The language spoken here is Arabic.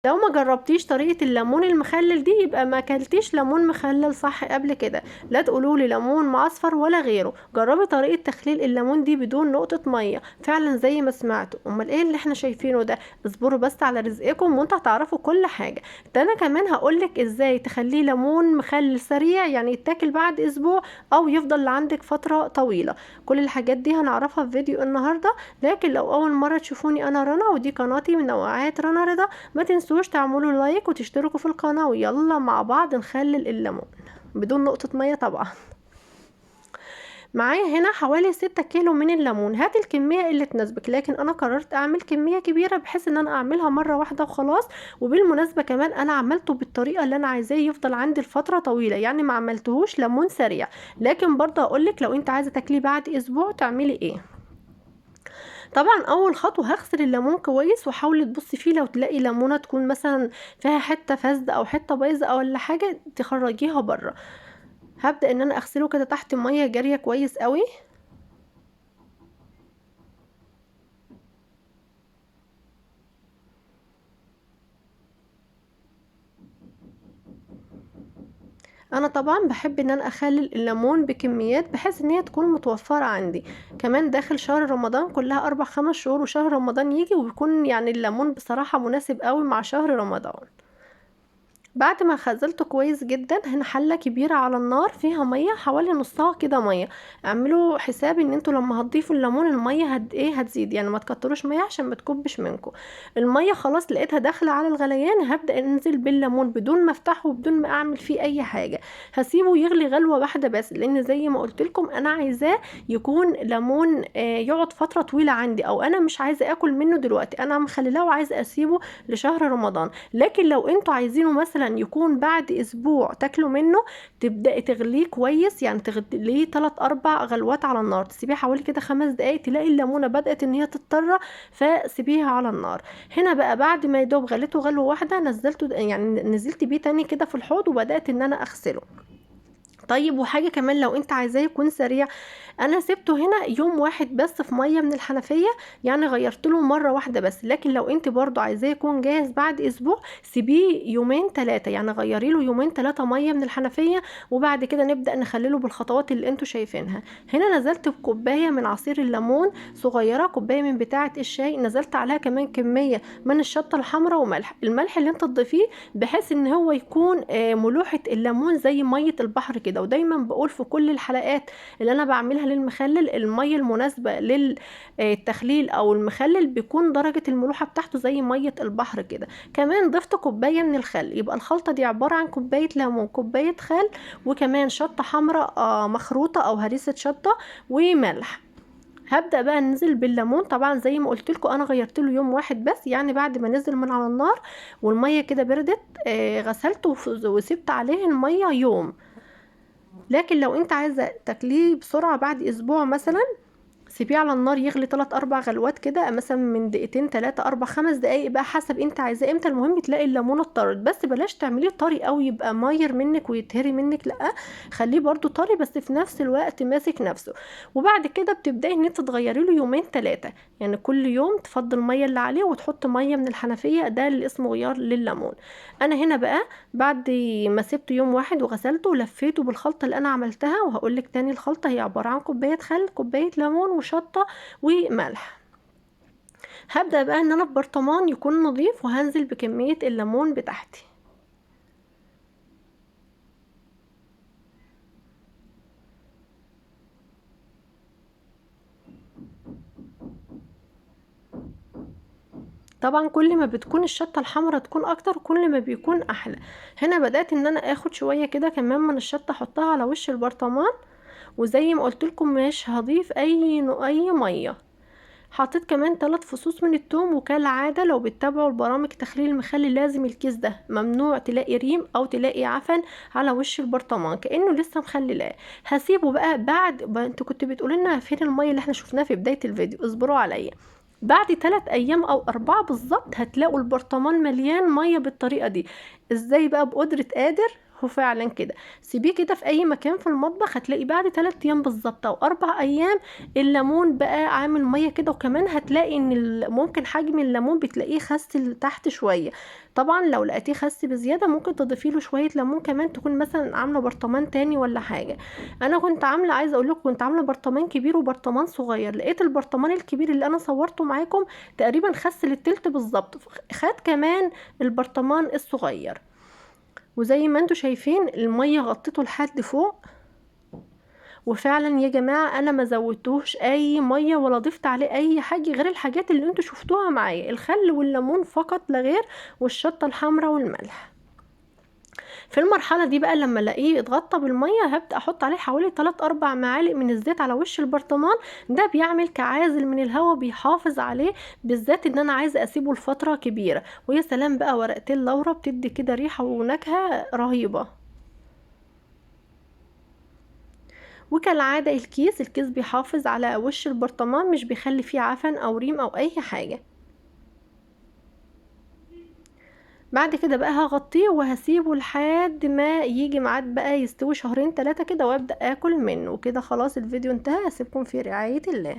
لو ما جربتيش طريقة الليمون المخلل دي يبقى ما اكلتيش ليمون مخلل صح قبل كده. لا تقولولي ليمون معصفر ولا غيره، جربي طريقة تخليل الليمون دي بدون نقطة مية، فعلا زي ما سمعتوا. امال ايه اللي احنا شايفينه ده؟ اصبروا بس على رزقكم وانتوا هتعرفوا كل حاجة. ده انا كمان هقولك ازاي تخليه ليمون مخلل سريع، يعني يتاكل بعد اسبوع او يفضل عندك فترة طويلة. كل الحاجات دي هنعرفها في فيديو النهاردة. لكن لو اول مرة تشوفوني، انا رنا ودي قناتي من نوعات رنا رضا. ما تنسوش تعملوا لايك وتشتركوا في القناة، ويلا مع بعض نخلل الليمون بدون نقطة مية طبعا. معايا هنا حوالي 6 كيلو من الليمون. هات الكمية اللي تناسبك، لكن انا قررت اعمل كمية كبيرة بحيث ان انا اعملها مرة واحدة وخلاص. وبالمناسبة كمان انا عملته بالطريقة اللي انا عايزاه يفضل عندي لفترة طويلة، يعني ما عملتهوش ليمون سريع. لكن برضه اقولك لو انت عايزة تاكليه بعد اسبوع تعملي ايه. طبعا اول خطوه هغسل الليمون كويس، وحاولي تبصي فيه لو تلاقي ليمونه تكون مثلا فيها حته فاسده او حته بايظه او ولا حاجه تخرجيها بره. هبدا ان انا اغسله كده تحت ميه جاريه كويس قوي. انا طبعا بحب ان انا اخلل الليمون بكميات بحيث ان هي تكون متوفره عندي. كمان داخل شهر رمضان، كلها 4 5 شهور وشهر رمضان يجي، وبيكون يعني الليمون بصراحه مناسب قوي مع شهر رمضان. بعد ما خزلته كويس جدا، هنا حله كبيره على النار فيها ميه حوالي نصها كده ميه. اعملوا حساب ان انتوا لما هتضيفوا الليمون الميه هتزيد، يعني ما تكتروش ميه عشان ما تكبش منكم. الميه خلاص لقيتها داخله على الغليان، هبدا انزل بالليمون بدون ما افتحه وبدون ما اعمل فيه اي حاجه. هسيبه يغلي غلوه واحده بس، لان زي ما قلت لكم انا عايزاه يكون ليمون يقعد فتره طويله عندي، او انا مش عايزه اكل منه دلوقتي، انا مخليه وعايزه اسيبه لشهر رمضان. لكن لو انتوا عايزينه مثلا يكون بعد اسبوع تاكلوا منه، تبداي تغليه كويس، يعني تغليه 3 4 غلوات على النار، تسيبيه حوالي كده 5 دقايق، تلاقي الليمونه بدات ان هي تضطر، فسيبيها على النار. هنا بقى بعد ما يدوب غليته غلوه واحده، نزلته يعني نزلت بيه تاني كده في الحوض وبدات ان انا اغسله. طيب وحاجة كمان لو انت عايزاه يكون سريع، انا سبته هنا يوم واحد بس في مية من الحنفية، يعني غيرت له مرة واحدة بس. لكن لو انت برضو عايزاه يكون جاهز بعد اسبوع، سيبيه يومين 3، يعني غيري له يومين 3 مية من الحنفية، وبعد كده نبدأ نخلله بالخطوات اللي انتوا شايفينها. هنا نزلت بكوباية من عصير الليمون صغيرة، كوباية من بتاعة الشاي، نزلت عليها كمان كمية من الشطة الحمراء وملح. الملح اللي انت تضيفيه بحيث ان هو يكون ملوحة الليمون زي مية البحر كده. ودايما بقول في كل الحلقات اللي انا بعملها للمخلل، المية المناسبة للتخليل او المخلل بيكون درجة الملوحة بتاعته زي مية البحر كده. كمان ضفت كوباية من الخل، يبقى الخلطة دي عبارة عن كوباية ليمون، كوباية خل، وكمان شطة حمراء مخروطة او هريسة شطة، وملح. هبدأ بقى انزل بالليمون. طبعا زي ما قلت لكم انا غيرت له يوم واحد بس، يعني بعد ما نزل من على النار والمية كده بردت، غسلته وسبت عليه المية يوم. لكن لو انت عايزه تاكليه بسرعه بعد اسبوع مثلا، سيبيه على النار يغلي 3 4 غلوات كده، مثلا من دقيقتين 3 4 5 دقايق بقى حسب انت عايزاه امتى. المهم تلاقي الليمونه اتطرت، بس بلاش تعمليه طري قوي يبقى ماير منك ويتهري منك، لا، خليه برضو طري بس في نفس الوقت ماسك نفسه. وبعد كده بتبداي ان انت تغيري له يومين 3، يعني كل يوم تفضي الميه اللي عليه وتحط ميه من الحنفيه، ده اللي اسمه غيار لليمون. انا هنا بقى بعد ما سبته يوم واحد وغسلته ولفيته بالخلطه اللي انا عملتها، وهقولك تاني الخلطه هي عباره عن كوبايه خل، كوبايه ليمون، وشطه، وملح. هبدأ بقى ان انا في برطمان يكون نظيف، وهنزل بكمية الليمون بتاعتي. طبعا كل ما بتكون الشطة الحمراء تكون اكتر كل ما بيكون احلى. هنا بدأت ان انا اخد شوية كده كمان من الشطة احطها على وش البرطمان. وزي ما قلت لكم مش هضيف اي مية. حطيت كمان 3 فصوص من الثوم، وكالعادة لو بتتابعوا البرامج تخليل المخلل لازم الكيس ده ممنوع تلاقي ريم او تلاقي عفن على وش البرطمان كأنه لسه مخللاه. هسيبه بقى انتوا كنت بتقولوا لنا فين المية اللي احنا شفناها في بداية الفيديو، اصبروا عليا. بعد 3 ايام او 4 بالظبط هتلاقوا البرطمان مليان مية بالطريقة دي. ازاي بقى؟ بقدرة قادر هو فعلا كده. سيبيه كده في اي مكان في المطبخ، هتلاقي بعد 3 ايام بالظبط او 4 ايام الليمون بقى عامل ميه كده. وكمان هتلاقي ان ممكن حجم الليمون بتلاقيه خس لتحت شويه. طبعا لو لقيتيه خس بزياده ممكن تضيفي له شويه ليمون كمان، تكون مثلا عامله برطمان تاني ولا حاجه. انا كنت عامله، عايزه اقول لكم، كنت عامله برطمان كبير وبرطمان صغير. لقيت البرطمان الكبير اللي انا صورته معاكم تقريبا خس للتلت بالظبط، خد كمان البرطمان الصغير. وزي ما انتوا شايفين الميه غطيته لحد فوق. وفعلا يا جماعه انا ما زودتوش اي ميه ولا ضفت عليه اي حاجه غير الحاجات اللي انتوا شفتوها معايا، الخل والليمون فقط لا غير، والشطه الحمراء والملح. في المرحله دي بقى لما الاقيه اتغطى بالميه هبدا احط عليه حوالي 3 4 معالق من الزيت على وش البرطمان. ده بيعمل كعازل من الهواء، بيحافظ عليه، بالذات ان انا عايزه اسيبه لفتره كبيره. ويا سلام بقى ورقتين لورا بتدي كده ريحه ونكهه رهيبه. وكالعاده الكيس بيحافظ على وش البرطمان، مش بيخلي فيه عفن او ريم او اي حاجه. بعد كده بقى هغطيه وهسيبه لحد ما يجي ميعاد بقى يستوي 2 3 كده، وابدا اكل منه كده. خلاص الفيديو انتهى، اسيبكم في رعاية الله.